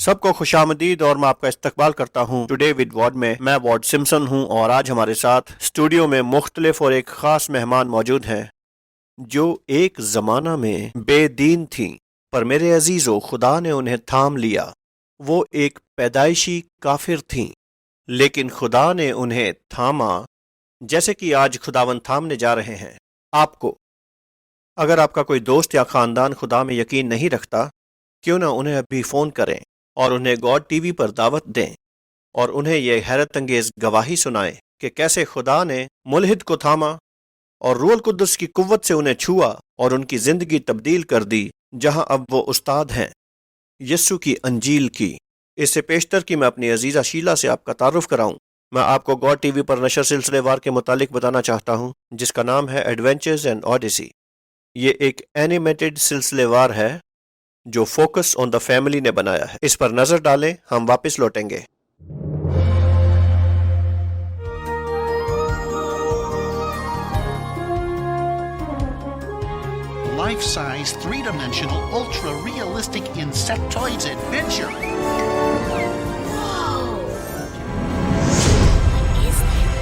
سب کو خوشامدید اور میں آپ کا استقبال کرتا ہوں ٹوڈے ود وارڈ میں. میں وارڈ سمسن ہوں اور آج ہمارے ساتھ اسٹوڈیو میں مختلف اور ایک خاص مہمان موجود ہیں جو ایک زمانہ میں بے دین تھیں، پر میرے عزیزو خدا نے انہیں تھام لیا. وہ ایک پیدائشی کافر تھیں لیکن خدا نے انہیں تھاما، جیسے کہ آج خداوند تھامنے جا رہے ہیں آپ کو. اگر آپ کا کوئی دوست یا خاندان خدا میں یقین نہیں رکھتا، کیوں نہ انہیں ابھی فون کریں اور انہیں گاڈ ٹی وی پر دعوت دیں اور انہیں یہ حیرت انگیز گواہی سنائیں کہ کیسے خدا نے ملحد کو تھاما اور روح القدس کی قوت سے انہیں چھوا اور ان کی زندگی تبدیل کر دی، جہاں اب وہ استاد ہیں یسوع کی انجیل کی. اس سے پیشتر کی میں اپنی عزیزہ شیلا سے آپ کا تعارف کراؤں. میں آپ کو گاڈ ٹی وی پر نشر سلسلے وار کے متعلق بتانا چاہتا ہوں جس کا نام ہے ایڈونچرز اینڈ آڈیسی. یہ ایک اینیمیٹڈ سلسلے وار ہے جو فوکس آن دا فیملی نے بنایا ہے. اس پر نظر ڈالیں، ہم واپس لوٹیں گے. Life-size, three-dimensional, ultra-realistic Insectoids adventure. Whoa! What is that?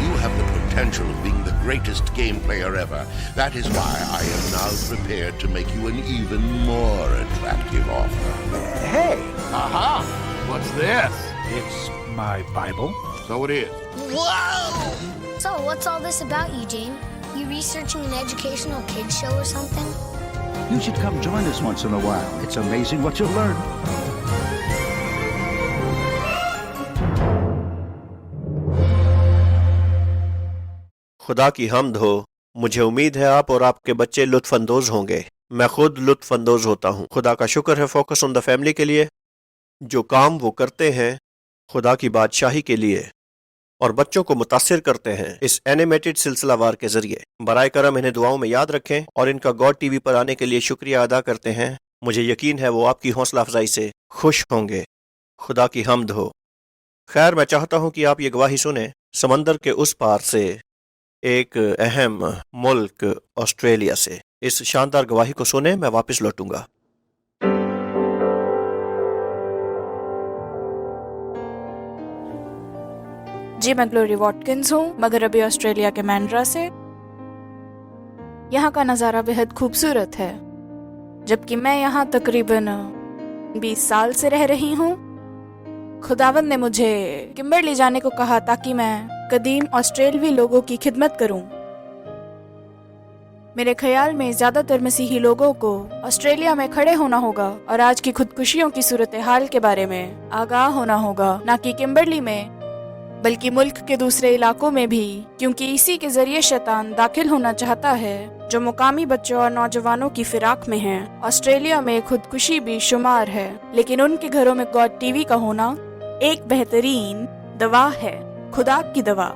You have the potential of being the greatest game player ever. That is why I am now prepared to make you an even more attractive offer. Hey! Aha! What's this? It's my Bible. So it is. Whoa! So, what's all this about, Eugene? You researching an educational kids show or something? You should come join us once in a while. It's amazing what you'll learn. خدا کی حمد ہو. مجھے امید ہے آپ اور آپ کے بچے لطف اندوز ہوں گے. میں خود لطف اندوز ہوتا ہوں. خدا کا شکر ہے فوکس آن دا فیملی کے لیے. جو کام وہ کرتے ہیں خدا کی بادشاہی کے لیے اور بچوں کو متاثر کرتے ہیں اس اینیمیٹڈ سلسلہ وار کے ذریعے. برائے کرم انہیں دعاؤں میں یاد رکھیں اور ان کا گاڈ ٹی وی پر آنے کے لیے شکریہ ادا کرتے ہیں. مجھے یقین ہے وہ آپ کی حوصلہ افزائی سے خوش ہوں گے. خدا کی حمد ہو. خیر، میں چاہتا ہوں کہ آپ یہ گواہی سنیں سمندر کے اس پار سے، ایک اہم ملک آسٹریلیا سے. اس شاندار گواہی کو سنیں، میں واپس لوٹوں گا. جی، میں گلوری واٹکنز ہوں، مغربی آسٹریلیا کے مینڈرا سے. یہاں کا نظارہ بہت خوبصورت ہے. جبکہ میں یہاں تقریباً 20 سال سے رہ رہی ہوں. خداوند نے مجھے کمبرلی جانے کو کہا تاکہ میں قدیم آسٹریلوی لوگوں کی خدمت کروں. میرے خیال میں زیادہ تر مسیحی لوگوں کو آسٹریلیا میں کھڑے ہونا ہوگا اور آج کی خودکشیوں کی صورتحال کے بارے میں آگاہ ہونا ہوگا، نہ کہ کمبرلی میں بلکہ ملک کے دوسرے علاقوں میں بھی، کیونکہ اسی کے ذریعے شیطان داخل ہونا چاہتا ہے جو مقامی بچوں اور نوجوانوں کی فراق میں ہیں. آسٹریلیا میں خودکشی بھی شمار ہے، لیکن ان کے گھروں میں گاڈ ٹی وی کا ہونا ایک بہترین دوا ہے، خدا کی دوا.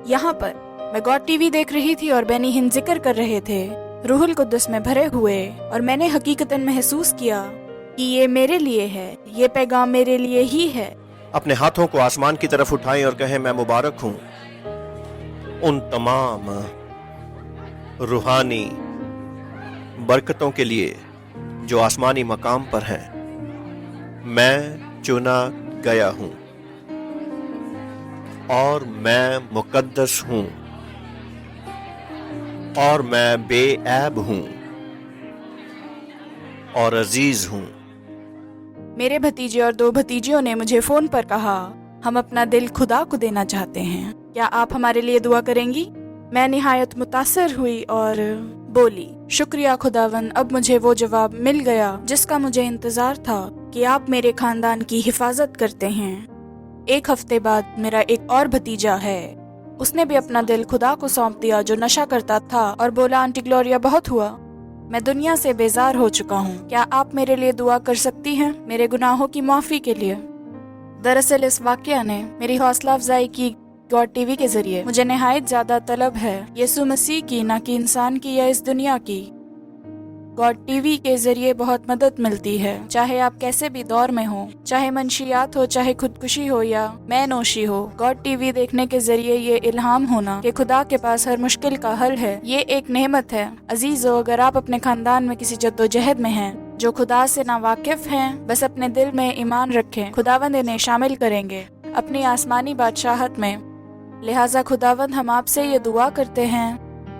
یہاں پر میں گاڈ ٹی وی دیکھ رہی تھی اور بینی ہند ذکر کر رہے تھے روح القدس میں بھرے ہوئے، اور میں نے حقیقتاً محسوس کیا کہ یہ میرے لیے ہے، یہ پیغام میرے لیے ہی ہے. اپنے ہاتھوں کو آسمان کی طرف اٹھائیں اور کہیں میں مبارک ہوں ان تمام روحانی برکتوں کے لیے جو آسمانی مقام پر ہیں. میں چنا گیا ہوں اور میں مقدس ہوں اور میں بے عیب ہوں اور عزیز ہوں. میرے بھتیجے اور 2 بھتیجیوں نے مجھے فون پر کہا ہم اپنا دل خدا کو دینا چاہتے ہیں، کیا آپ ہمارے لیے دعا کریں گی؟ میں نہایت متاثر ہوئی اور بولی شکریہ خداوند، اب مجھے وہ جواب مل گیا جس کا مجھے انتظار تھا کہ آپ میرے خاندان کی حفاظت کرتے ہیں. 1 ہفتے بعد میرا ایک اور بھتیجا ہے، اس نے بھی اپنا دل خدا کو سونپ دیا جو نشہ کرتا تھا اور بولا آنٹی گلوریا بہت ہوا، میں دنیا سے بیزار ہو چکا ہوں، کیا آپ میرے لیے دعا کر سکتی ہیں میرے گناہوں کی معافی کے لیے؟ دراصل اس واقعہ نے میری حوصلہ افزائی کی. گاڈ ٹی وی کے ذریعے مجھے نہایت زیادہ طلب ہے یسوع مسیح کی، نہ کہ انسان کی یا اس دنیا کی. گاڈ ٹی وی کے ذریعے بہت مدد ملتی ہے، چاہے آپ کیسے بھی دور میں ہو، چاہے منشیات ہو، چاہے خودکشی ہو یا میں نوشی ہو. گاڈ ٹی وی دیکھنے کے ذریعے یہ الہام ہونا کہ خدا کے پاس ہر مشکل کا حل ہے، یہ ایک نعمت ہے. عزیزو، اگر آپ اپنے خاندان میں کسی جدوجہد میں ہیں जो खुदा से नावाकिफ हैं बस अपने दिल में ईमान रखें, खुदावंद इन्हें शामिल करेंगे अपनी आसमानी बादशाहत में। लिहाजा खुदावंद हम आपसे ये दुआ करते हैं,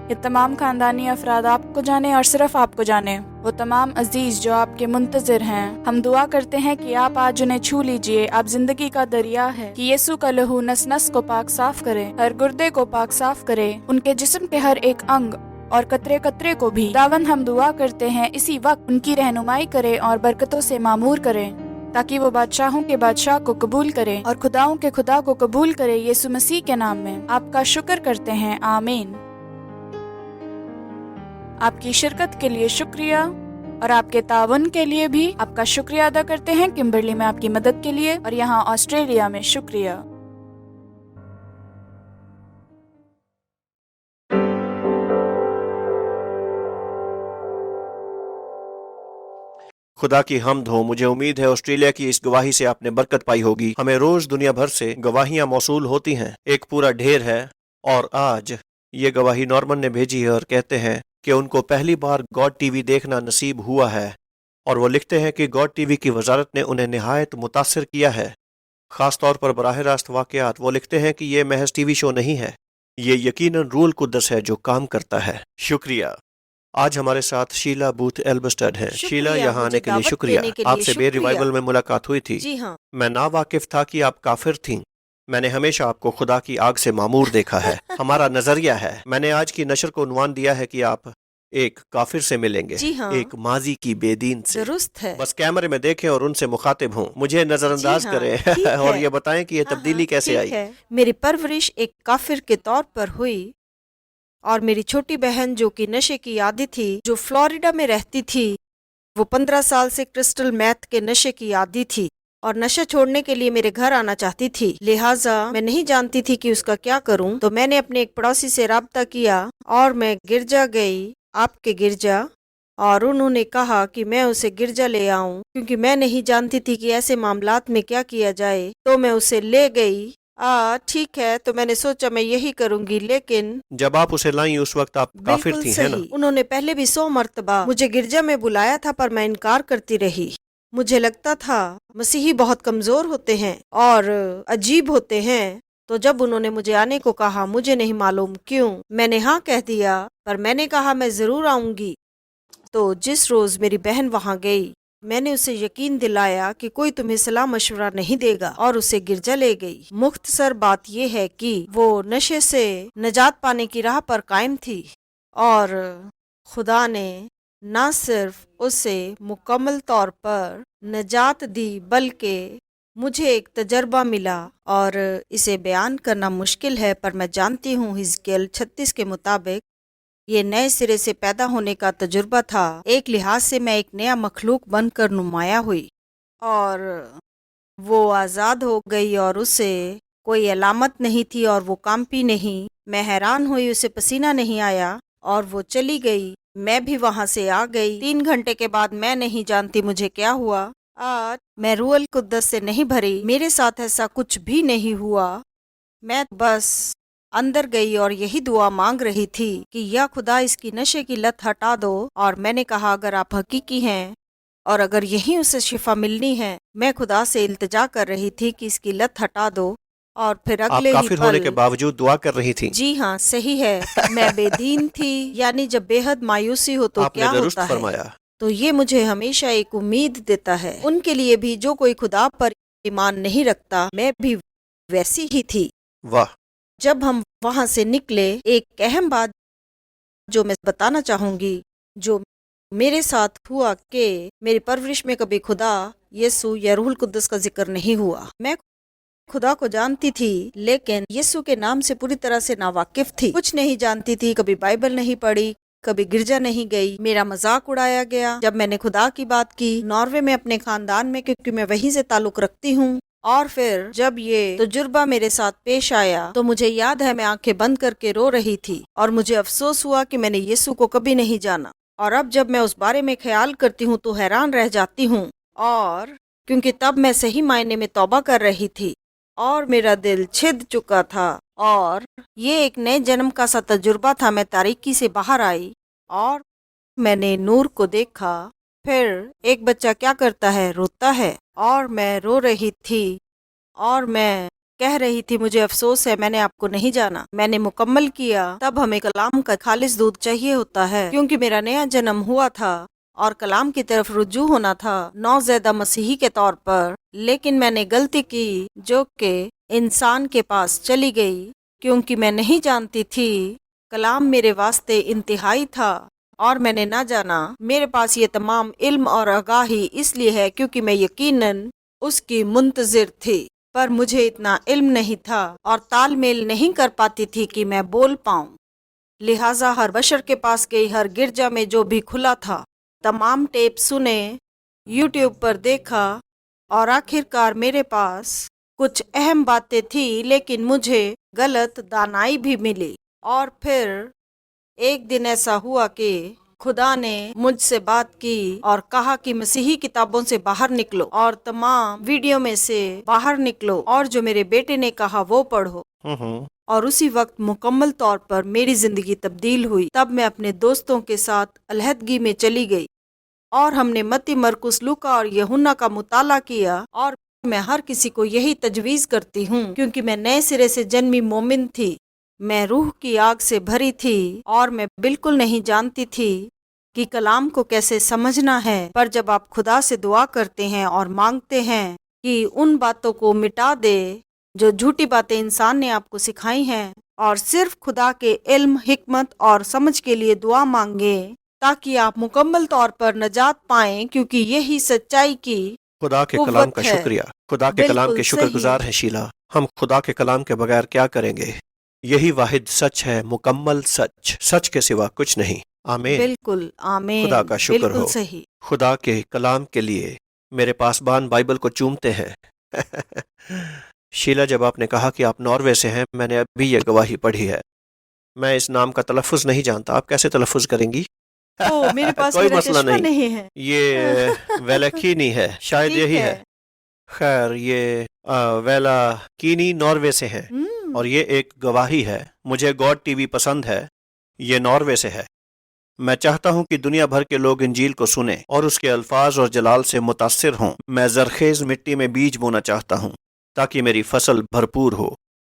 ये तमाम खानदानी अफराद आपको जाने और सिर्फ आपको जाने, वो तमाम अजीज जो आपके मुंतज़िर हैं। हम दुआ करते हैं कि आप आज उन्हें छू लीजिए। आप जिंदगी का दरिया है कि यीशु का लहू नस नस को पाक साफ करे, हर गुर्दे को पाक साफ करे, उनके जिस्म के हर एक अंग और कतरे कतरे को भी। खुदावंद हम दुआ करते हैं इसी वक्त उनकी रहनुमाई करे और बरकतों से मामूर करे, ताकि वो बादशाहों के बादशाह को कबूल करे और खुदाओं के खुदा को कबूल करे। यीशु मसीह के नाम में आपका शुक्र करते हैं, आमीन। आपकी शिरकत के लिए शुक्रिया और आपके तावन के लिए भी आपका शुक्रिया अदा करते हैं। किम्बरली में आपकी मदद के लिए और यहाँ ऑस्ट्रेलिया में शुक्रिया। खुदा की हम्द हो, मुझे उम्मीद है ऑस्ट्रेलिया की इस गवाही से आपने बरकत पाई होगी। हमें रोज दुनिया भर से गवाहियां मौसूल होती हैं, एक पूरा ढेर है। और आज ये गवाही नॉर्मन ने भेजी है और कहते हैं कि उनको पहली बार गॉड टीवी देखना नसीब हुआ है, और वो लिखते हैं कि गॉड टीवी की वजारत ने उन्हें निहायत मुतासिर किया है, खास तौर पर बराह रास्त वाक़यात। वो लिखते हैं कि ये महज टीवी शो नहीं है, ये यकीनन रूल कुद्दस है जो काम करता है। शुक्रिया। आज हमारे साथ शीला बूथ एल्बस्टड है। शीला, यहाँ आने के लिए शुक्रिया। आपसे बे रिवाइवल में मुलाकात हुई थी। जी हाँ। मैं नावाकिफ था कि आप काफिर थीं। मैंने हमेशा आपको खुदा की आग से मामूर देखा है। हमारा नजरिया है, मैंने आज की नशर को उन्वान दिया है कि आप एक काफिर से मिलेंगे। जी हाँ। एक माजी की बेदीन से। दुरुस्त है। बस कैमरे में देखें और उनसे मुखातिब हों, मुझे नजरअंदाज जी हाँ, करें ठीक और है। ये बताएं कि ये तब्दीली कैसे ठीक आई। है। मेरी परवरिश एक काफिर के तौर पर हुई और मेरी छोटी बहन जो कि नशे की आदी थी, जो फ्लोरिडा में रहती थी, वो 15 साल से क्रिस्टल मैथ के नशे की आदी थी और नशा छोड़ने के लिए मेरे घर आना चाहती थी। लिहाजा मैं नहीं जानती थी कि उसका क्या करूं, तो मैंने अपने एक पड़ोसी से राब्ता किया और मैं गिरजा गई, आपके गिरजा, और उन्होंने कहा कि मैं उसे गिरजा ले आऊं, क्योंकि मैं नहीं जानती थी कि ऐसे मामलात में क्या किया जाए। तो मैं उसे ले गई। ठीक है, तो मैंने सोचा मैं यही करूंगी, लेकिन जब आप उसे लाई उस वक्त आप काफिर बिल्कुल थी, है ना? सही। उन्होंने पहले भी 100 मर्तबा मुझे गिरजा में बुलाया था, पर मैं इनकार करती रही। मुझे लगता था मसीही बहुत कमजोर होते हैं और अजीब होते हैं। तो जब उन्होंने मुझे आने को कहा, मुझे नहीं मालूम क्यों, मैंने हाँ कह दिया, पर मैंने कहा मैं जरूर आऊंगी। तो जिस रोज मेरी बहन वहां गई, मैंने उसे यकीन दिलाया कि कोई तुम्हें सलाह मशवरा नहीं देगा और उसे गिरजा ले गई। मुख्तसर बात यह है कि वो नशे से निजात पाने की राह पर कायम थी और खुदा ने न सिर्फ उसे मुकम्मल तौर पर निजात दी, बल्कि मुझे एक तजर्बा मिला और इसे बयान करना मुश्किल है, पर मैं जानती हूँ हिजकिय्याल 36 के मुताबिक ये नए सिरे से पैदा होने का तजुर्बा था। एक लिहाज से मैं एक नया मखलूक बनकर नुमाया हुई और वो आज़ाद हो गई और उसे कोई अलामत नहीं थी और वो कांपी नहीं। मैं हैरान हुई, उसे पसीना नहीं आया और वो चली गई। मैं भी वहां से आ गई। 3 घंटे के बाद मैं नहीं जानती मुझे क्या हुआ। आज मैं रूहल कुद्दस से नहीं भरी, मेरे साथ ऐसा कुछ भी नहीं हुआ। मैं बस अंदर गई और यही दुआ मांग रही थी कि या खुदा इसकी नशे की लत हटा दो। और मैंने कहा अगर आप हकीकी हैं और अगर यही उसे शिफा मिलनी है, मैं खुदा से इल्तिजा कर रही थी कि इसकी लत हटा दो। और फिर आप अगले ही काफिर होने के पल, बावजूद दुआ कर रही थी। जी हाँ सही है, मैं बेदीन थी। यानी जब बेहद मायूसी हो तो आपने क्या दुरुस्त होता है। फरमाया। तो ये मुझे हमेशा एक उम्मीद देता है उनके लिए भी जो कोई खुदा पर ईमान नहीं रखता। मैं भी वैसी ही थी। वाह। जब हम वहां से निकले, एक अहम बात जो मैं बताना चाहूंगी जो मेरे साथ हुआ कि मेरी परवरिश में कभी खुदा, यीशु या रूहुल कुद्दस का जिक्र नहीं हुआ। मैं खुदा को जानती थी, लेकिन यीशु के नाम से पूरी तरह से नावाकिफ थी। कुछ नहीं जानती थी, कभी बाइबल नहीं पढ़ी, कभी गिरजा नहीं गई। मेरा मजाक उड़ाया गया जब मैंने खुदा की बात की नॉर्वे में अपने खानदान में, क्योंकि मैं वहीं से ताल्लुक रखती हूँ। और फिर जब ये तजुर्बा मेरे साथ पेश आया तो मुझे याद है मैं आंखें बंद करके रो रही थी और मुझे अफसोस हुआ कि मैंने यीशु को कभी नहीं जाना। और अब जब मैं उस बारे में ख्याल करती हूँ तो हैरान रह जाती हूँ, और क्योंकि तब मैं सही मायने में तौबा कर रही थी और मेरा दिल छिद चुका था और ये एक नए जन्म का सा तजुर्बा था। मैं तारीकी से बाहर आई और मैंने नूर को देखा। फिर एक बच्चा क्या करता है, रोता है। और मैं रो रही थी और मैं कह रही थी मुझे अफसोस है मैंने आपको नहीं जाना। मैंने मुकम्मल किया। तब हमें कलाम का खालिस दूध चाहिए होता है क्योंकि मेरा नया जन्म हुआ था और कलाम की तरफ रुजू होना था नौज़ैदा मसीही के तौर पर। लेकिन मैंने गलती की जो कि इंसान के पास चली गई क्योंकि मैं नहीं जानती थी कलाम मेरे वास्ते इंतहाई था और मैंने ना जाना। मेरे पास ये तमाम इल्म और आगाही इसलिए है क्योंकि मैं यकीनन उसकी मुंतज़िर थी, पर मुझे इतना इल्म नहीं था और तालमेल नहीं कर पाती थी कि मैं बोल पाऊं। लिहाजा हर बशर के पास गई, हर गिरजा में जो भी खुला था तमाम टेप सुने, यूट्यूब पर देखा और आखिरकार मेरे पास कुछ अहम बातें थी लेकिन मुझे गलत दानाई भी मिली। और फिर एक दिन ऐसा हुआ कि खुदा ने मुझसे बात की और कहा कि मसीही किताबों से बाहर निकलो और तमाम वीडियो में से बाहर निकलो और जो मेरे बेटे ने कहा वो पढ़ो। और उसी वक्त मुकम्मल तौर पर मेरी जिंदगी तब्दील हुई। तब मैं अपने दोस्तों के साथ अलहदगी में चली गई और हमने मत्ती, मरकुस, लूका और यूहन्ना का मुताला किया। और मैं हर किसी को यही तजवीज़ करती हूँ क्योंकि मैं नए सिरे से जन्मी मोमिन थी। मैं रूह की आग से भरी थी और मैं बिल्कुल नहीं जानती थी कि कलाम को कैसे समझना है। पर जब आप खुदा से दुआ करते हैं और मांगते हैं कि उन बातों को मिटा दे जो झूठी बातें इंसान ने आपको सिखाई हैं और सिर्फ खुदा के इल्म, हिकमत और समझ के लिए दुआ मांगे ताकि आप मुकम्मल तौर पर नजात पाएं क्योंकि यही सच्चाई की खुदा के कुव्वत कलाम का है। शुक्रिया। खुदा के कलाम बिल्कुल के शुक्रगुजार सही। हैं शीला। हम खुदा के कलाम के बगैर क्या करेंगे? यही वाहिद सच है, मुकम्मल सच, सच के सिवा कुछ नहीं। आमीन। बिल्कुल आमीन। खुदा का शुक्र बिल्कुल हो। सही। खुदा के कलाम के लिए मेरे पासबान बाइबल को चूमते हैं। शीला, जब आपने कहा कि आप नॉर्वे से हैं, मैंने अभी यह गवाही पढ़ी है। मैं इस नाम का तलफ़ुज़ नहीं जानता, आप कैसे तलफ़ुज़ करेंगी? ओ, मेरे पास कोई मेरा मसला चश्मा नहीं, नहीं है। ये वेलाकीनी है, शायद ठीक यही है। खैर, ये वेलाकीनी नॉर्वे से है और ये एक गवाही है। मुझे गॉड टीवी पसंद है, ये नॉर्वे से है। मैं चाहता हूँ कि दुनिया भर के लोग इंजील को सुने और उसके अल्फाज और जलाल से मुतासिर हों। मैं जरखेज मिट्टी में बीज बोना चाहता हूँ ताकि मेरी फसल भरपूर हो।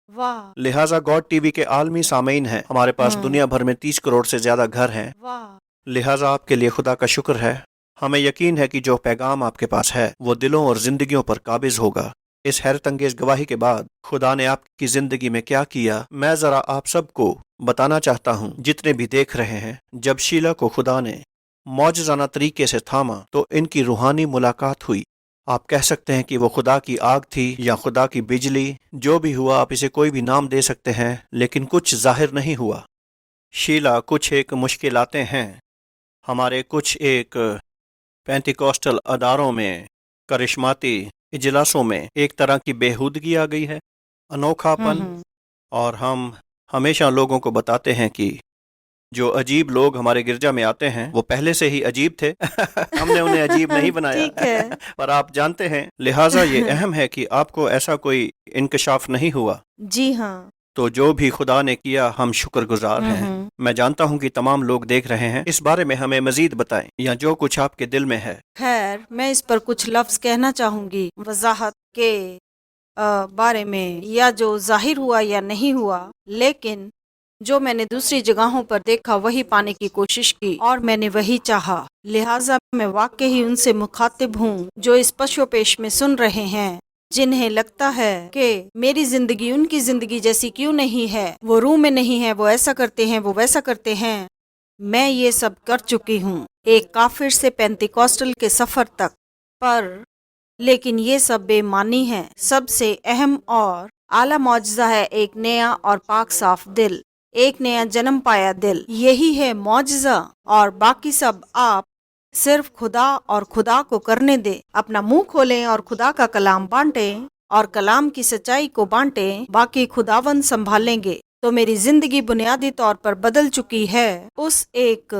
वाह लिहाजा गॉड टीवी के आलमी सामीन हैं। हमारे पास दुनिया भर में 30 करोड़ से ज्यादा घर हैं। वाह। लिहाजा आपके लिए खुदा का शुक्र है। हमें यकीन है कि जो पैगाम आपके पास है वो दिलों और जिंदगियों पर काबिज होगा। इस हैरत अंगेज गवाही के बाद खुदा ने आपकी जिंदगी में क्या किया, मैं जरा आप सबको बताना चाहता हूँ, जितने भी देख रहे हैं। जब शीला को खुदा ने मौजज़ाना तरीके से थामा तो इनकी रूहानी मुलाकात हुई। आप कह सकते हैं कि वो खुदा की आग थी या खुदा की बिजली। जो भी हुआ, आप इसे कोई भी नाम दे सकते हैं, लेकिन कुछ जाहिर नहीं हुआ। शीला, कुछ एक मुश्किलातें हैं। हमारे कुछ एक पेंटिकॉस्टल अदारों में, करिश्माती इजलासों में एक तरह की बेहूदगी आ गई है, अनोखापन। और हम हमेशा लोगों को बताते हैं कि जो अजीब लोग हमारे गिरजा में आते हैं वो पहले से ही अजीब थे। हमने उन्हें अजीब नहीं बनाया। ठीक है। पर आप जानते हैं, लिहाजा ये अहम है कि आपको ऐसा कोई इंकशाफ नहीं हुआ। जी हाँ। तो जो भी खुदा ने किया, हम शुक्रगुजार हैं। मैं जानता हूँ कि तमाम लोग देख रहे हैं। इस बारे में हमें मजीद बताएं या जो कुछ आपके दिल में है। खैर, मैं इस पर कुछ लफ्ज कहना चाहूंगी वजाहत के बारे में, या जो जाहिर हुआ या नहीं हुआ, लेकिन जो मैंने दूसरी जगहों पर देखा वही पाने की कोशिश की और मैंने वही चाहा। लिहाजा मैं वाकई ही उनसे मुखातिब हूँ जो इस पशोपेश में सुन रहे हैं, जिन्हें लगता है कि मेरी जिंदगी उनकी जिंदगी जैसी क्यों नहीं है, वो रूह में नहीं है, वो ऐसा करते हैं, वो वैसा करते हैं। मैं ये सब कर चुकी हूँ, एक काफिर से पेंटिकॉस्टल के सफर तक। पर लेकिन ये सब बेमानी है। सबसे अहम और आला मौजज़ा है एक नया और पाक साफ दिल, एक नया जन्म पाया दिल। यही है मौजज़ा, और बाकी सब आप सिर्फ खुदा और खुदा को करने दे। अपना मुंह खोलें और खुदा का कलाम बांटें और कलाम की सच्चाई को बांटें, बाकी खुदावन संभालेंगे। तो मेरी जिंदगी बुनियादी तौर पर बदल चुकी है उस एक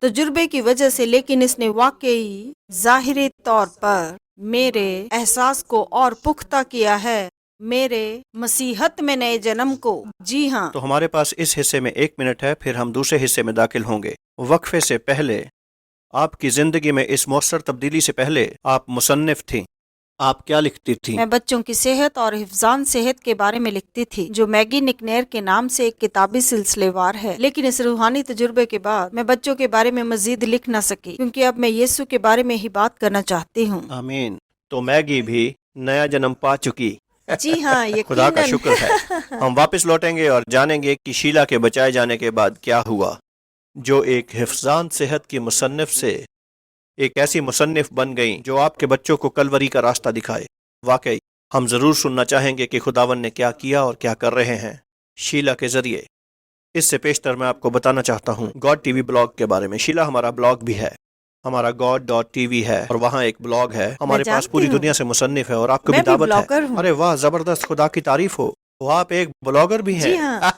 तजुर्बे की वजह से, लेकिन इसने वाकई ज़ाहिरी तौर पर मेरे एहसास को और पुख्ता किया है, मेरे मसीहत में नए जन्म को। जी हाँ। तो हमारे पास इस हिस्से में 1 मिनट है, फिर हम दूसरे हिस्से में दाखिल होंगे। वक्फे से पहले آپ کی زندگی میں اس مؤثر تبدیلی سے پہلے آپ مصنف تھیں. آپ کیا لکھتی تھیں؟ میں بچوں کی صحت اور حفظان صحت کے بارے میں لکھتی تھی، جو میگی نکنیر کے نام سے ایک کتابی سلسلے وار ہے، لیکن اس روحانی تجربے کے بعد میں بچوں کے بارے میں مزید لکھ نہ سکی، کیونکہ اب میں یسوع کے بارے میں ہی بات کرنا چاہتی ہوں۔ آمین۔ تو میگی بھی نیا جنم پا چکی۔ جی ہاں، خدا کا یقیناً۔ شکر ہے۔ ہم واپس لوٹیں گے اور جانیں گے کہ شیلا کے بچائے جانے کے بعد کیا ہوا، جو ایک حفظان صحت کی مصنف سے ایک ایسی مصنف بن گئیں جو آپ کے بچوں کو کلوری کا راستہ دکھائے۔ واقعی ہم ضرور سننا چاہیں گے کہ خداون نے کیا کیا اور کیا کر رہے ہیں شیلا کے ذریعے۔ اس سے پیشتر میں آپ کو بتانا چاہتا ہوں گاڈ ٹی وی بلاگ کے بارے میں۔ شیلا ہمارا بلاگ بھی ہے، ہمارا God.tv ہے، اور وہاں ایک بلاگ ہے۔ ہمارے پاس جانتی پوری ہوں۔ دنیا سے مصنف ہے اور آپ کو بھی میں بھی دعوت بلاگر ہے۔ ہوں۔ ارے واہ، زبردست، خدا کی تعریف ہو۔ وہ آپ ایک بلاگر بھی ہیں؟ جی ہاں۔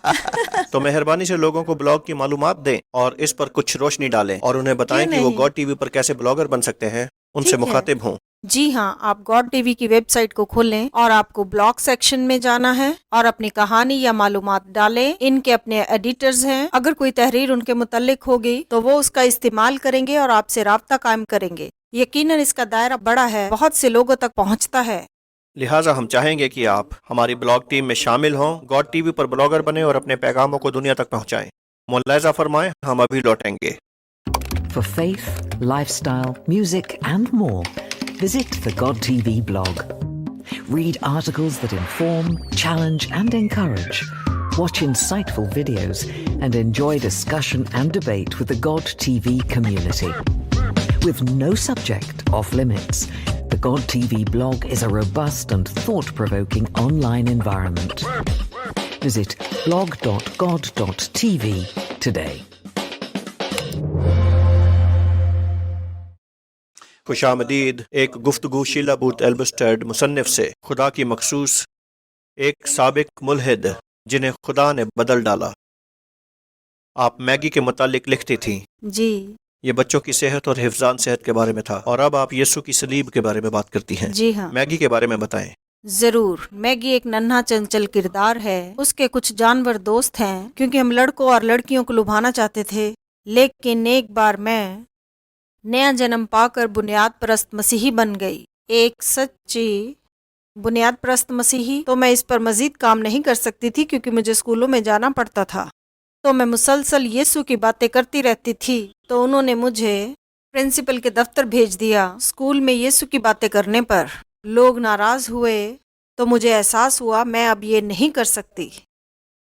تو مہربانی سے لوگوں کو بلاگ کی معلومات دیں اور اس پر کچھ روشنی ڈالیں اور انہیں بتائیں کیوں کہ وہ نہیں؟ گاڈ ٹی وی پر کیسے بلاگر بن سکتے ہیں، ان سے ٹھیک ہے۔ مخاطب ہوں۔ جی ہاں، آپ گاڈ ٹی وی کی ویب سائٹ کو کھولیں اور آپ کو بلاگ سیکشن میں جانا ہے اور اپنی کہانی یا معلومات ڈالیں۔ ان کے اپنے ایڈیٹرز ہیں، اگر کوئی تحریر ان کے متعلق ہوگی تو وہ اس کا استعمال کریں گے اور آپ سے رابطہ قائم کریں گے۔ یقیناً اس کا دائرہ بڑا ہے، بہت سے لوگوں تک پہنچتا ہے۔ لہٰذا ہم چاہیں گے کہ آپ ہماری بلاگ ٹیم میں شامل ہوں، گاڈ ٹی وی پر بلاگر بنیں اور اپنے پیغاموں کو دنیا تک پہنچائیں۔ ملاحظہ فرمائیں، ہم ابھی لوٹیں گے۔ For faith, lifestyle, music, and more, visit the God TV blog. Read articles that inform, challenge, and encourage. Watch insightful videos and enjoy discussion and debate with the God TV community. With no subject off limits, the God TV blog is a robust and thought-provoking online environment. Visit blog.god.tv today. خوش آمدید ایک گفتگو شیلا بوت ایلبسٹرڈ مصنف سے، خدا کی مخصوص ایک سابق ملحد جنہیں خدا نے بدل ڈالا۔ آپ میگی کے متعلق لکھتی تھیں۔ جی یہ بچوں کی صحت اور حفظان صحت کے بارے میں تھا، اور اب آپ یسوع کی صلیب کے بارے میں بات کرتی ہیں۔ جی ہاں، میگی کے بارے میں بتائیں۔ ضرور۔ میگی ایک ننھا چنچل کردار ہے۔ اس کے کچھ جانور دوست ہیں، کیونکہ ہم لڑکوں اور لڑکیوں کو لبھانا چاہتے تھے، لیکن ایک بار میں نیا جنم پا کر بنیاد پرست مسیحی بن گئی، ایک سچی بنیاد پرست مسیحی۔ تو میں اس پر مزید کام نہیں کر سکتی تھی کیونکہ مجھے اسکولوں میں جانا پڑتا تھا، تو میں مسلسل یسوع کی باتیں کرتی رہتی تھی۔ تو انہوں نے مجھے پرنسپل کے دفتر بھیج دیا۔ اسکول میں یسوع کی باتیں کرنے پر لوگ ناراض ہوئے، تو مجھے احساس ہوا میں اب یہ نہیں کر سکتی،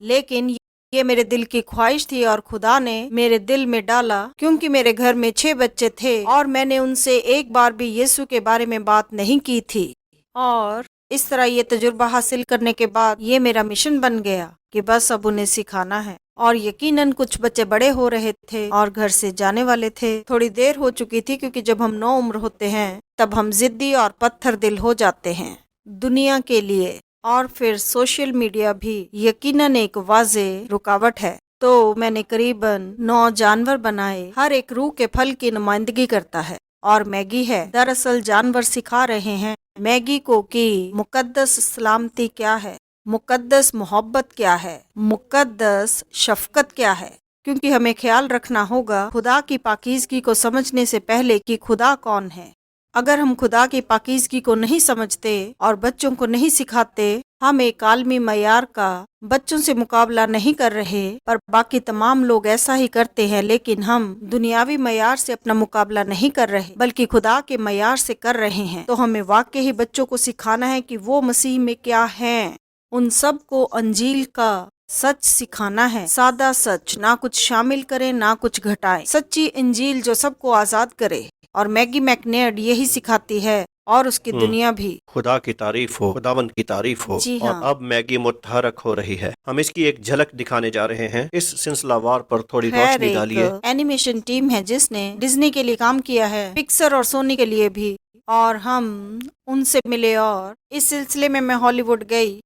لیکن یہ میرے دل کی خواہش تھی اور خدا نے میرے دل میں ڈالا، کیونکہ میرے گھر میں 6 بچے تھے اور میں نے ان سے ایک بار بھی یسوع کے بارے میں بات نہیں کی تھی، اور اس طرح یہ تجربہ حاصل کرنے کے بعد یہ میرا مشن بن گیا کہ بس اب انہیں سکھانا ہے۔ اور یقیناً کچھ بچے بڑے ہو رہے تھے اور گھر سے جانے والے تھے۔ تھوڑی دیر ہو چکی تھی، کیونکہ جب ہم نو عمر ہوتے ہیں تب ہم ضدی اور پتھر دل ہو جاتے ہیں دنیا کے لیے، اور پھر سوشل میڈیا بھی یقیناً ایک واضح رکاوٹ ہے۔ تو میں نے قریباً 9 جانور بنائے، ہر ایک روح کے پھل کی نمائندگی کرتا ہے، اور میگی ہے۔ دراصل جانور سکھا رہے ہیں میگی کو کہ مقدس سلامتی کیا ہے، مقدس محبت کیا ہے، مقدس شفقت کیا ہے، کیونکہ ہمیں خیال رکھنا ہوگا خدا کی پاکیزگی کو سمجھنے سے پہلے کہ خدا کون ہے۔ اگر ہم خدا کی پاکیزگی کو نہیں سمجھتے اور بچوں کو نہیں سکھاتے، ہم ایک عالمی معیار کا بچوں سے مقابلہ نہیں کر رہے، پر باقی تمام لوگ ایسا ہی کرتے ہیں، لیکن ہم دنیاوی معیار سے اپنا مقابلہ نہیں کر رہے بلکہ خدا کے معیار سے کر رہے ہیں۔ تو ہمیں واقعی بچوں کو سکھانا ہے کہ وہ مسیح میں کیا ہیں۔ ان سب کو انجیل کا سچ سکھانا ہے، سادہ سچ، نہ کچھ شامل کریں نہ کچھ گھٹائیں، سچی انجیل جو سب کو آزاد کرے۔ اور میگی میکنیڈ یہی سکھاتی ہے، اور اس کی دنیا بھی۔ خدا کی تعریف ہو، خداوند کی تعریف ہو۔ جی ہاں۔ اور اب میگی متحرک ہو رہی ہے۔ ہم اس کی ایک جھلک دکھانے جا رہے ہیں۔ اس سلسلہ وار پر تھوڑی خیر، روشنی ڈالیے۔ ایک اینیمیشن ٹیم ہے جس نے ڈزنی کے لیے کام کیا ہے، پکسر اور سونی کے لیے بھی، اور ہم ان سے ملے، اور اس سلسلے میں ہالی ووڈ گئی۔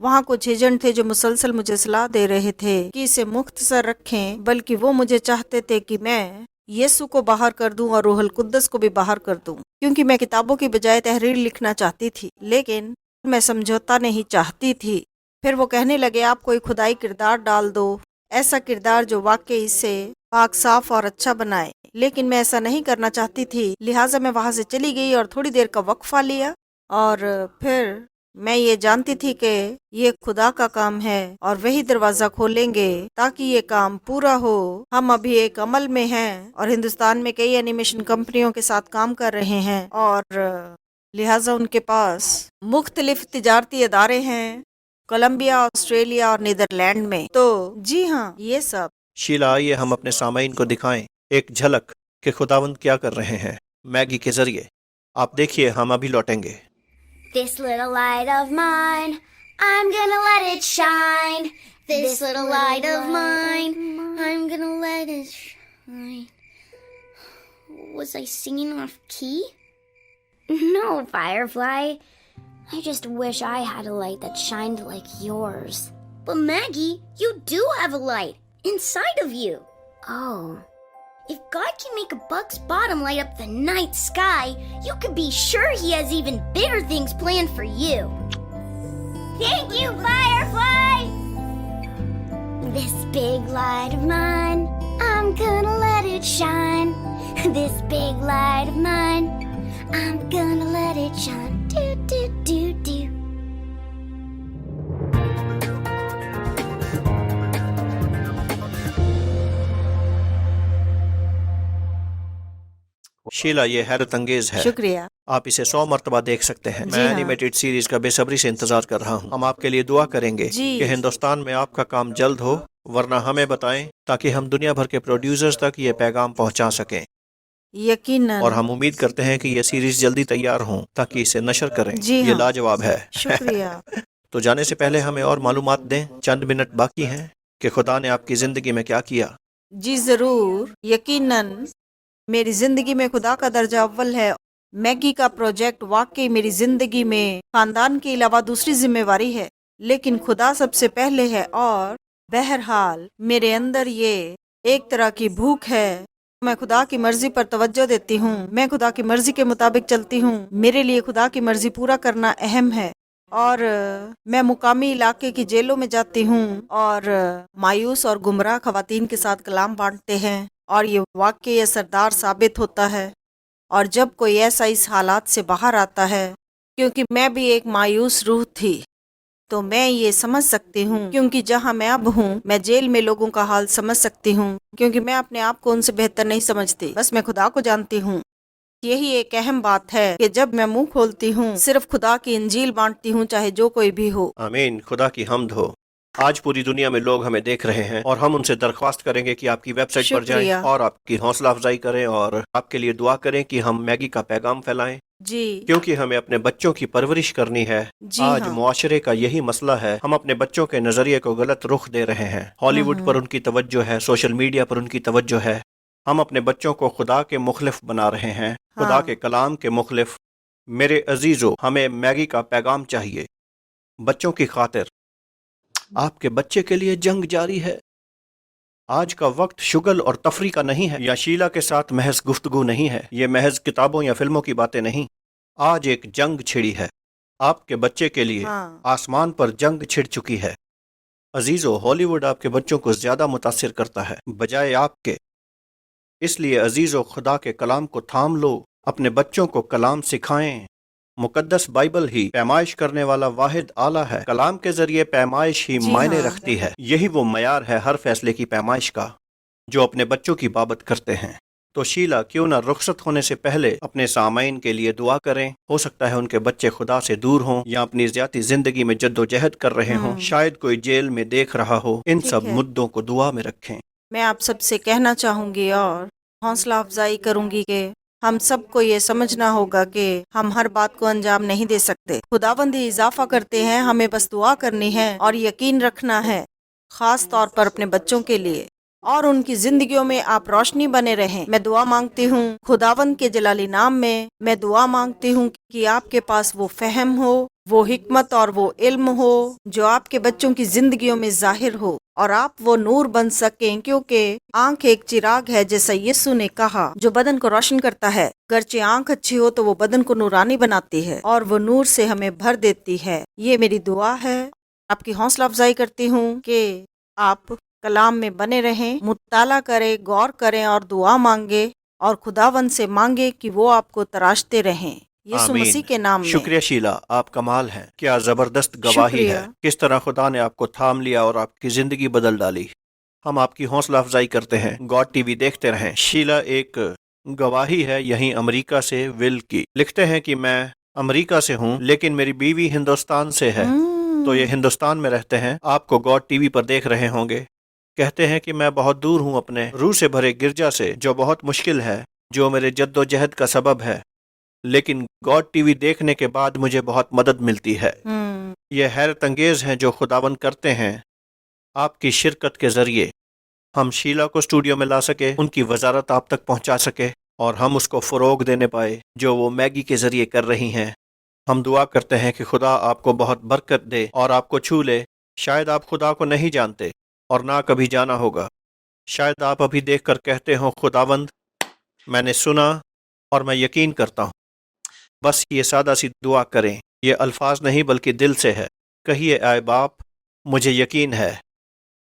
وہاں کچھ ایجنٹ تھے جو مسلسل مجھے صلاح دے رہے تھے کہ اسے مختصر رکھیں، بلکہ وہ مجھے چاہتے تھے کہ میں یسوع کو باہر کر دوں اور روح القدس کو بھی باہر کر دوں، کیونکہ میں کتابوں کی بجائے تحریر لکھنا چاہتی تھی، لیکن میں سمجھوتا نہیں چاہتی تھی۔ پھر وہ کہنے لگے آپ کوئی خدائی کردار ڈال دو، ایسا کردار جو واقعی سے पाक साफ और अच्छा बनाए। लेकिन मैं ऐसा नहीं करना चाहती थी, लिहाजा मैं वहां से चली गई और थोड़ी देर का वक्फा लिया। और फिर मैं ये जानती थी कि ये खुदा का काम है और वही दरवाजा खोलेंगे ताकि ये काम पूरा हो। हम अभी एक अमल में हैं और हिंदुस्तान में कई एनिमेशन कंपनियों के साथ काम कर रहे हैं और लिहाजा उनके पास मुख्तलिफ तिजारती अदारे हैं, कोलंबिया, ऑस्ट्रेलिया और नीदरलैंड में। तो जी हाँ, ये सब। शीला, आइए हम अपने सामाइन को दिखाएं एक झलक कि खुदावंद क्या कर रहे हैं मैगी के जरिए। आप देखिए, हम अभी लौटेंगे। This little light of mine, I'm gonna let it shine. This little light of mine, I'm gonna let it shine. Was I singing off key? No, Firefly. I just wish I had a light that shined like yours. But Maggie, you do have a light inside of you. Oh. If God can make a bug's bottom light up the night sky, you can be sure He has even bigger things planned for you. Thank you, Firefly! This big light of mine, I'm gonna let it shine. This big light of mine, I'm gonna let it shine. Do, do, do, do. Sheila, ये हैरत अंगेज है। शुक्रिया। आप इसे 100 मरतबा देख सकते हैं। मैं हाँ। एनिमेटेड सीरीज का बेसब्री से इंतजार कर रहा हूँ। हम आपके लिए दुआ करेंगे जी। कि हिंदुस्तान में आपका काम जल्द हो, वरना हमें बताएं ताकि हम दुनिया भर के प्रोड्यूसर्स तक ये पैगाम पहुंचा सकें। यकीनन। और हम उम्मीद करते हैं कि ये सीरीज जल्दी तैयार हो ताकि इसे नशर करें। जी ये हाँ। लाजवाब है। शुक्रिया। तो जाने से पहले हमें और मालूमात दें, चंद मिनट बाकी हैं, कि खुदा ने आपकी जिंदगी में क्या किया। जी जरूर, यकीनन मेरी जिंदगी में खुदा का दर्जा अव्वल है। मैगी का प्रोजेक्ट वाकई मेरी जिंदगी में खानदान के अलावा दूसरी जिम्मेवारी है, लेकिन खुदा सबसे पहले है। और बहरहाल मेरे अंदर ये एक तरह की भूख है। मैं खुदा की मर्जी पर तवज्जो देती हूँ, मैं खुदा की मर्जी के मुताबिक चलती हूँ। मेरे लिए खुदा की मर्जी पूरा करना अहम है। और मैं मुकामी इलाके की जेलों में जाती हूँ और मायूस और गुमराह खवातीन के साथ कलाम बांटते हैं और ये वाकई असरदार साबित होता है। और जब कोई ऐसा इस हालात से बाहर आता है, क्योंकि मैं भी एक मायूस रूह थी, तो मैं ये समझ सकती हूँ, क्योंकि जहाँ मैं अब हूँ, मैं जेल में लोगों का हाल समझ सकती हूँ, क्योंकि मैं अपने आप को उनसे बेहतर नहीं समझती, बस मैं खुदा को जानती हूँ। यही एक अहम बात है कि जब मैं मुंह खोलती हूँ, सिर्फ खुदा की इंजील बांटती हूँ, चाहे जो कोई भी हो। आमीन, खुदा की हम्द हो। आज पूरी दुनिया में लोग हमें देख रहे हैं और हम उनसे दरख्वास्त करेंगे कि आपकी वेबसाइट पर जाएं शुक्रिया। और आपकी हौसला अफजाई करें और आपके लिए दुआ करें कि हम मैगी का पैगाम फैलाएं, जी क्योंकि हमें अपने बच्चों की परवरिश करनी है। जी आज हाँ। मुआशरे का यही मसला है, हम अपने बच्चों के नजरिए को गलत रुख दे रहे हैं। हॉलीवुड पर उनकी तवज्जो है, सोशल मीडिया पर उनकी तवज्जो है। हम अपने बच्चों को खुदा के मुखलिफ बना रहे हैं, खुदा हाँ। के कलाम के मुखलिफ। मेरे अजीजों, हमें मैगी का पैगाम चाहिए। बच्चों की खातिर आपके बच्चे के लिए जंग जारी है। आज का वक्त शुगल और तफरी का नहीं है, या शीला के साथ महज गुफ्तगू नहीं है, ये महज किताबों या फिल्मों की बातें नहीं। आज एक जंग छिड़ी है आपके बच्चे के लिए। हाँ। आसमान पर जंग छिड़ चुकी है। अजीजों, हॉलीवुड आपके बच्चों को ज्यादा मुतासिर करता है बजाय आपके। इसलिए अजीजों, खुदा के कलाम को थाम लो, अपने बच्चों को कलाम सिखाएं। मुकद्दस बाइबल ही पैमाइश करने वाला वाहिद आला है। कलाम के जरिए पैमाइश ही जी मायने हाँ। रखती है। यही वो मयार है हर फैसले की पैमाइश का जो अपने बच्चों की बाबत करते हैं। तो शीला, क्यों ना रुखसत होने से पहले अपने सामाइन के लिए दुआ करें। हो सकता है उनके बच्चे खुदा से दूर हों या अपनी ज्यादा जिंदगी में जद्दोजहद कर रहे हों, शायद कोई जेल में देख रहा हो। इन ठीक सब है। मुद्दों को दुआ में रखें। मैं आप सबसे कहना चाहूंगी और हौसला अफजाई करूंगी कि हम सबको ये समझना होगा कि हम हर बात को अंजाम नहीं दे सकते। खुदावंद ही इजाफा करते हैं, हमें बस दुआ करनी है और यकीन रखना है, खास तौर पर अपने बच्चों के लिए, और उनकी जिंदगियों में आप रोशनी बने रहें। मैं दुआ मांगती हूँ खुदावंद के जलाली नाम में। मैं दुआ मांगती हूँ कि आपके पास वो फहम हो, वो हिकमत और वो इल्म हो जो आपके बच्चों की जिंदगियों में जाहिर हो, और आप वो नूर बन सकें, क्योंकि आंख एक चिराग है, जैसा यीशु ने कहा, जो बदन को रोशन करता है। गर्चे आंख अच्छी हो तो वो बदन को नूरानी बनाती है और वो नूर से हमें भर देती है। ये मेरी दुआ है। आपकी हौसला अफजाई करती हूँ कि आप کلام میں بنے رہیں، مطالعہ کریں، غور کریں اور دعا مانگے اور خداوند سے مانگے کہ وہ آپ کو تراشتے رہیں، یسوع آمین۔ مسیح کے نام میں۔ شکریہ شیلا، آپ کمال ہیں، کیا زبردست گواہی شکریہ۔ ہے، کس طرح خدا نے آپ کو تھام لیا اور آپ کی زندگی بدل ڈالی۔ ہم آپ کی حوصلہ افزائی کرتے ہیں، گاڈ ٹی وی دیکھتے رہیں۔ شیلا ایک گواہی ہے یہیں امریکہ سے ول کی، لکھتے ہیں کہ میں امریکہ سے ہوں لیکن میری بیوی ہندوستان سے ہے، تو یہ ہندوستان میں رہتے ہیں، آپ کو گاڈ ٹی وی پر دیکھ رہے ہوں گے۔ کہتے ہیں کہ میں بہت دور ہوں اپنے روح سے بھرے گرجا سے، جو بہت مشکل ہے، جو میرے جد و جہد کا سبب ہے، لیکن گاڈ ٹی وی دیکھنے کے بعد مجھے بہت مدد ملتی ہے۔ یہ حیرت انگیز ہیں جو خداوند کرتے ہیں آپ کی شرکت کے ذریعے۔ ہم شیلا کو اسٹوڈیو میں لا سکے، ان کی وزارت آپ تک پہنچا سکے اور ہم اس کو فروغ دینے پائے جو وہ میگی کے ذریعے کر رہی ہیں۔ ہم دعا کرتے ہیں کہ خدا آپ کو بہت برکت دے اور آپ کو چھو لے۔ شاید آپ خدا کو نہیں جانتے اور نہ کبھی جانا ہوگا، شاید آپ ابھی دیکھ کر کہتے ہوں خداوند میں نے سنا اور میں یقین کرتا ہوں۔ بس یہ سادہ سی دعا کریں، یہ الفاظ نہیں بلکہ دل سے ہے۔ کہیے اے باپ، مجھے یقین ہے،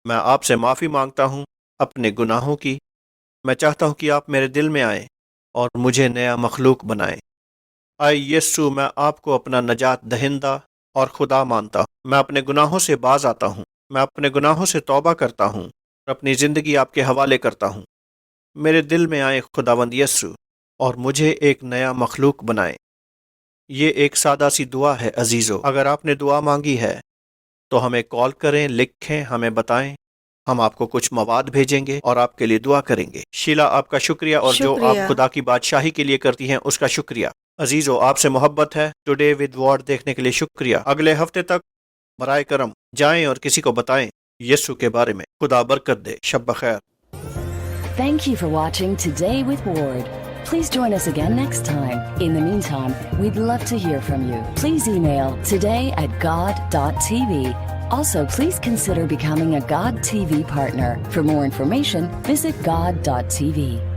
میں آپ سے معافی مانگتا ہوں اپنے گناہوں کی۔ میں چاہتا ہوں کہ آپ میرے دل میں آئیں اور مجھے نیا مخلوق بنائیں۔ اے یسوع، میں آپ کو اپنا نجات دہندہ اور خدا مانتا ہوں۔ میں اپنے گناہوں سے باز آتا ہوں، میں اپنے گناہوں سے توبہ کرتا ہوں اور اپنی زندگی آپ کے حوالے کرتا ہوں۔ میرے دل میں آئیں خداوند یسوع اور مجھے ایک نیا مخلوق بنائیں۔ یہ ایک سادہ سی دعا ہے عزیزو۔ اگر آپ نے دعا مانگی ہے تو ہمیں کال کریں، لکھیں، ہمیں بتائیں، ہم آپ کو کچھ مواد بھیجیں گے اور آپ کے لیے دعا کریں گے۔ شیلا، آپ کا شکریہ، اور جو شکریہ۔ آپ خدا کی بادشاہی کے لیے کرتی ہیں اس کا شکریہ۔ عزیزو، آپ سے محبت ہے۔ ٹوڈے ود وارڈ دیکھنے کے لیے شکریہ۔ اگلے ہفتے تک برائے کرم جائیں اور کسی کو بتائیں یسوع کے بارے میں۔ خدا برکت دے۔ شب بخیر۔ Thank you for watching Today with Ward. Please join us again next time. In the meantime, we'd love to hear from you. Please email today@god.tv. Also, please consider becoming a God TV partner. For more information, visit god.tv.